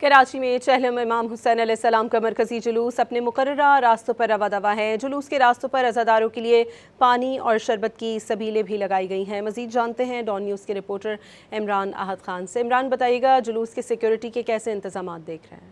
कराची में चहलम इमाम हुसैन अलैहिस्सलाम का मरकजी जुलूस अपने मुकर्ररा रास्तों पर रवा दवा है। जुलूस के रास्तों पर अज़ादारों के लिए पानी और शरबत की सबीलें भी लगाई गई हैं। मज़ीद जानते हैं डॉन न्यूज़ के रिपोर्टर इमरान आहद खान से। इमरान, बताइएगा जुलूस के सिक्योरिटी के कैसे इंतजाम देख रहे हैं?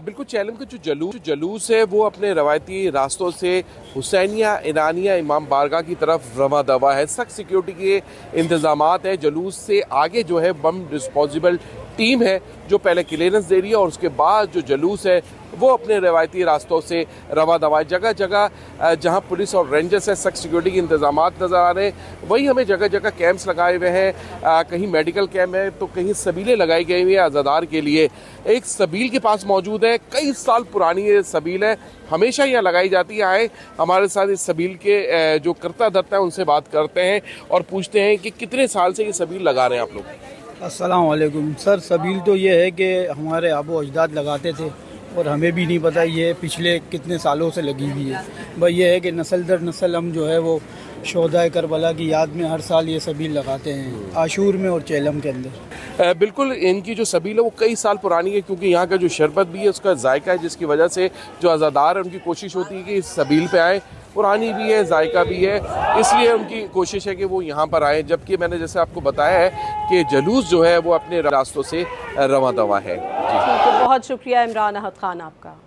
बिल्कुल, चैलम का जो जुलूस है वो अपने रवायती रास्तों से हुसैनिया ईरानिया इमाम बारगाह की तरफ रवा दवा है। सख्त सिक्योरिटी के इंतजामात है। जुलूस से आगे जो है बम डिस्पोजेबल टीम है जो पहले क्लियरेंस दे रही है और उसके बाद जो जुलूस है वो अपने रवायती रास्तों से रवा दवा है। जगह जगह जहां पुलिस और रेंजर्स है, सख्त सिक्योरिटी के इंतजामात नज़र आ रहे हैं। वहीं हमें जगह जगह कैंप्स लगाए हुए हैं। कहीं मेडिकल कैंप है तो कहीं सबीलें लगाई गई हुई हैं आज़ादार के लिए। एक सबील के पास मौजूद है, कई साल पुरानी ये सबील है, हमेशा यहाँ लगाई जाती है। आए हमारे साथ इस सबील के जो करता धरता है उनसे बात करते हैं और पूछते हैं कि कितने साल से ये सबील लगा रहे हैं आप लोग। अस्सलाम वालेकुम सर। सबील तो ये है कि हमारे आबो अजदाद लगाते थे और हमें भी नहीं पता ये पिछले कितने सालों से लगी हुई है। बस ये है कि नस्ल दर नस्ल हम जो है वो शोहदाए करबला की याद में हर साल ये सबील लगाते हैं आशूर में और चेलम के अंदर। बिल्कुल, इनकी जो सबील है वो कई साल पुरानी है क्योंकि यहाँ का जो शरबत भी है उसका जायका है, जिसकी वजह से जो आज़ादार है उनकी कोशिश होती है कि इस सबील पे आए। पुरानी भी है, जायका भी है, इसलिए उनकी कोशिश है कि वो यहाँ पर आए। जबकि मैंने जैसे आपको बताया है कि जुलूस जो है वो अपने रास्तों से रवा दवा है। ठीक है, बहुत शुक्रिया इमरान आहद खान आपका।